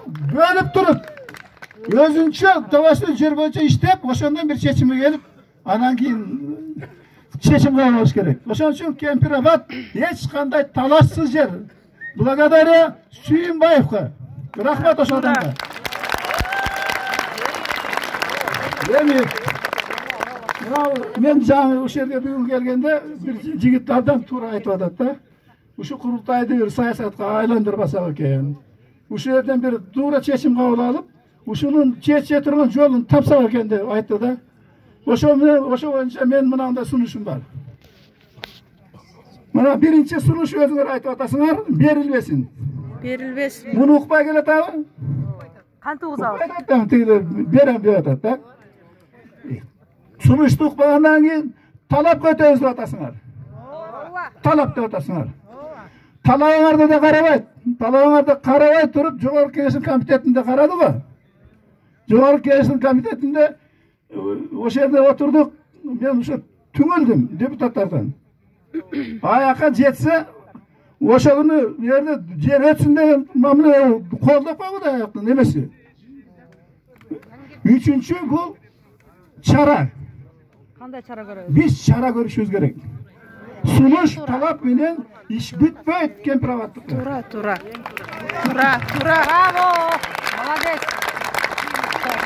bölüp turup özünçe Tovaşlı jер boyunça işlep, ошондон bir чечимге келип, анан кийин чечим кабыл болуш керек. Ошон үчүн Кемпир-Абад эч кандай талашсыз жер. Благодаря Сүйүнбаевга. Рахмат ошол адамга. Мен жаңы ошол жерге бүгүн келгенде бир жигит абдан туура айтып атат да. Ушу курултайды бир саясатка айландырбасак экен. Ушул жерден бир туура чечим кабыл алып, ушунун чече турган жолун тапсак экен деп айтты да. Ошо боюнча мен мынандай сунушум бар. Мына биринчи сунуш өзүңөр айтып атасыңар, берилбесин. Берилбесин. Муну укпай келет абы? Кантип узабыз? Айтам, тигилер берем деп атат да. Сунушту укпагандан кийин талап көтөбүз деп атасыңар. Талап деп атасыңар. Талабыңарды да карабайт. Талабыңарды карабай туруп, Жогорку Кеңештин комитетинде карады го. Жогорку Кеңештин комитетинде ошол жерде отурдук. Мен ошо түңүлдүм депутаттардан. Аяка жетсе, ошол күнү жерде жер өтсүн деген мамиле колдоп койгу да аяктан эмеси. Үчүнчү бул чара. Кандай чара көрөбүз? Биз чара көрүшүбүз керек. Сунуш талап менен иш бүтпөйт Кемпир-Абадтыкта. Тура. Браво! Молодец.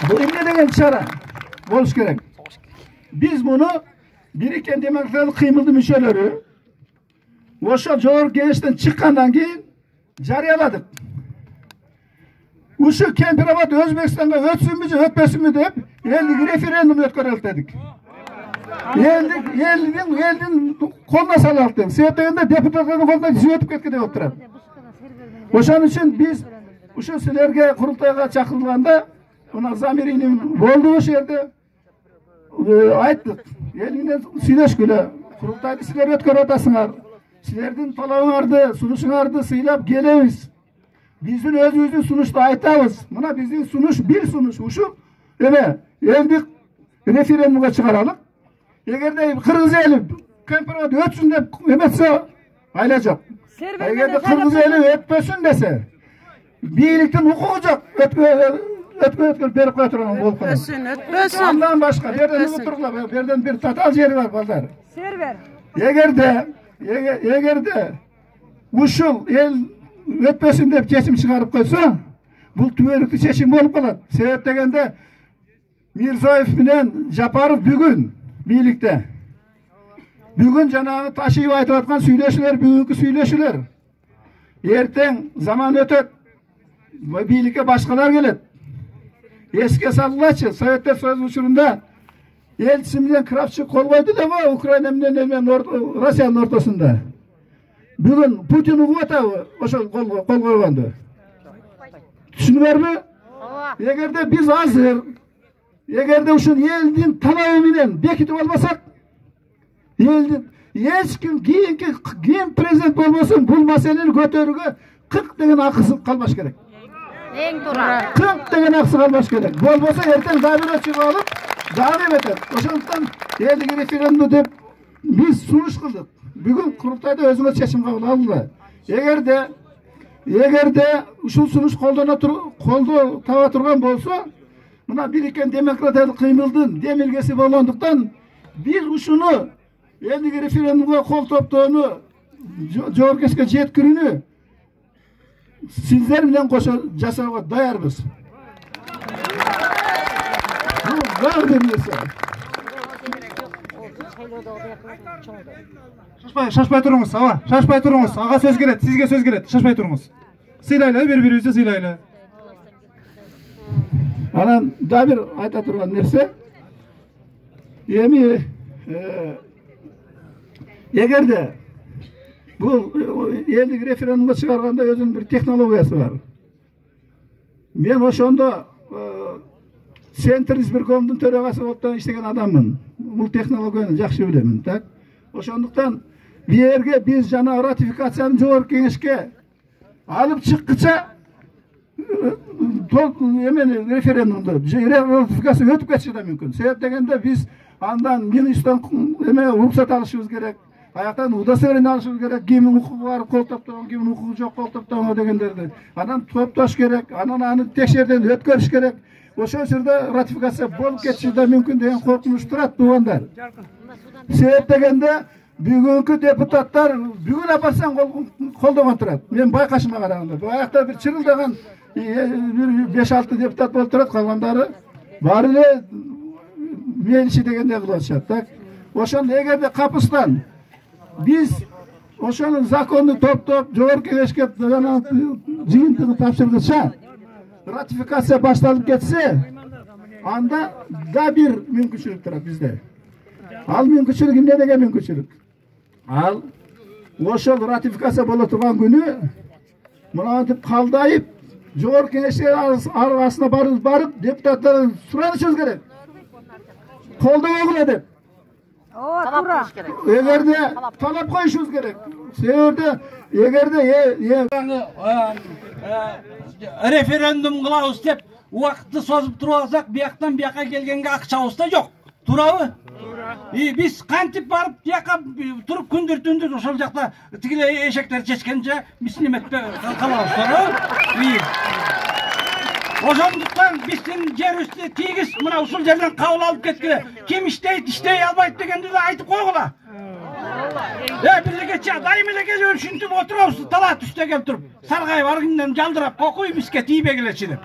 Бул эмне деген чара болуш керек. Биз муну Бириккен демократиялык кыймылдын мүчөлөрү ошо Жогорку Кеңештен чыккандан кийин жарыяладык. Ушу Кемпир-Абад Өзбекстанга өтсүнбү же өтпөсүнбү деп элдик референдум өткөрөлүк дедик. Элдин колуна салалык дедик. Себеп дегенде депутаттардын колунан жүз өтүп кеткен деп отурат. Ошон үчүн биз ушу силерге курултайга чакырылганда мына замиринин болду ошол жерде айттык. Ел менен сүйлөшкүлө. Курултайды силер өткөрүп атасыңар. Силердин талабыңарды, сунушуңарды сыйлап келебиз. Биздин өзүбүздүн сунушту айтабыз. Мына биздин сунуш бир сунуш ушул эме элдик референдумга чыгаралык. Эгерде кыргыз эли Кемпир-Абад өтсүн деп эметсе, айла жок. Эгерде кыргыз эли өтпөсүн десе, бийликтин укугу жок. Өткөн берип кое турган болуп калат. Өтпөсүн. Андан башка жерден утурлап, жерден бир татал жери бар балдар. Сервер. Эгерде ушул эл өтпөсүн деп чечим чыгарып койсо, бул түбөлүктүү чечим болуп калат. Себеп дегенде Мирзоев менен Жапаров бүгүн бийликте. Бүгүн жанагы Ташиев айтып аткан сүйлөшүүлөр бүгүнкү сүйлөшүүлөр. Эртең заман өтөт. Бийликке башкалар келет. Эске салгылачы, Советтер Союзу учурунда элчиси менен Кравчук кол койду да Украина менен Россиянын ортосунда. Бүгүн Путин угуп атабы ошол кол койгонду? Түшүнүңөрбү? Эгерде биз азыр, эгерде ушул элдин талабы менен бекитип албасак, элдин эч ким кийин президент болбосун бул маселени көтөрүүгө 40 деген акысы калбаш керек. Эң туура. 40 деген акысы калбаш керек. Болбосо эртең дагы чыгып алып, дагы эметет. Ошондуктан элдик референдум деп биз сунуш кылдык. Бүгүн курултайда өзүңөр чечим кабыл алды. Эгерде ушул сунуш колдоо таба турган болсо, мына Бириккен демократиялык кыймылдын демилгеси болгондуктан биз ушуну элдик референдумга кол топтоону Жогорку Кеңешке жеткирүүнү сиздер менен кошо жасоого даярбыз. Бул баары бир нерсе. Шашпай туруңуз, аба. Шашпай туруңуз. Ага сөз келет, сизге сөз келет. Шашпай туруңуз. Сыйлайлы, бири-бирибизди сыйлайлы. Анан да бир айта турган нерсе. Эми эгерде бул элдик референдумга чыгарганда өзүнүн бир технологиясы бар. Мен ошондо Центр избиркомдун төрагасы болуп иштеген адаммын. Бул технологияны жакшы билемин, так? Ошондуктан биерге биз жана ратификацияны Жогорку Кеңешке алып чыккыча референдумду ратификация өтүп кетиши да мүмкүн. Себеп дегенде биз андан министрден уруксат алышыбыз керек. аяқтан удостоверение алышыбыз керек, кимдин укугу бар кол топтогон, кимдин укугу жок кол топтогон дегендерди. Анан топтош керек, анан аны текшерүүдөн өткөрүш керек. Ошол жерде ратификация болуп кетиши да мүмкүн деген коркунуч турат туугандар. Себеп дегенде бүгүнкү депутаттар бүгүн апарсаң колдогон турат. Мен байкашыма караганда баягда бир чырылдаган 5-6 депутат болуп турат, калгандары баары эле менчи дегенде кылып атышат. Так. Ошондо эгерде капыстан биз ошону законду топтоп жогорку кеңешке жыйынтыгын тапшыргыча ратификация башталып кетсе, анда да бир мүмкүнчүлүк турат бизде. Ал мүмкүнчүлүк эмне деген мүмкүнчүлүк? Ал ошол ратификация боло турган күнү мынантип калдайып жогорку кеңешке арасына барып депутаттардан суранышыбыз керек. Колдобогула деп. Тура. Эгерде талап коюшубуз керек. Себеби эгерде референдум кылабыз деп убакытты созуп туруп алсак, бияктан бияка келгенге акчабыз да жок. Туурабы? Биз кантип барып бияка туруп күндүр-түндүр ошол жакта тигиле эшектер чечкенче биз неметпе калабыз, туурабы? Ошондуктан биздин жерибизди тийгиз мына ушул жерден кабыл алып кеткиле. Ким иштейт, иштей албайт дегенди да айтып койгула. Бирликечи дайым эле келип ушинтип отурабыз, талаа түстө келип туруп, саргайып аргындан жалдырап кокуй бизге тийбегилечи деп.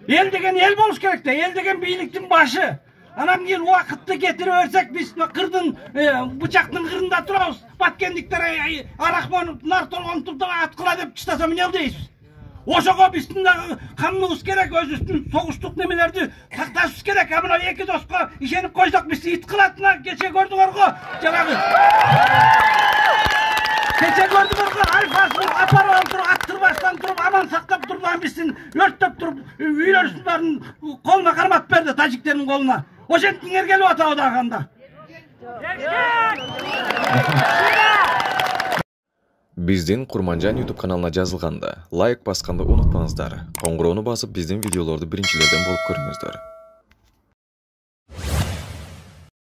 Эл деген эл болуш керек да, эл деген бийликтин башы. Анан кийин убакытты кетирип берсек, биз кырдын бычактын кырында турабыз. Баткендиктер аракмон нар толгон турдага аткыла деп чыштаса эмне дейсиз? Ошого биздин дагы камыбыз керек, өзүбүздүн согуштук немелерди такташыбыз керек. Мына эки доска ишенип койсок, биз ит кылатына кече көрдүңөр го, жанагы. Кече көрдүңөр го, альфасын апарып алып туруп, аттырбастан туруп, аман сактап туруп, биздин өрттөп туруп, үйлөрүбүздүн колуна кармап берди, тажиктердин колуна. Ошентиңер келип атабы дагы анда. Биздин Курманжан YouTube каналына жазылганда лайк басканды унутпаңыздар. Коңгуроону басып биздин видеолорду биринчилерден болуп көрүңүздөр.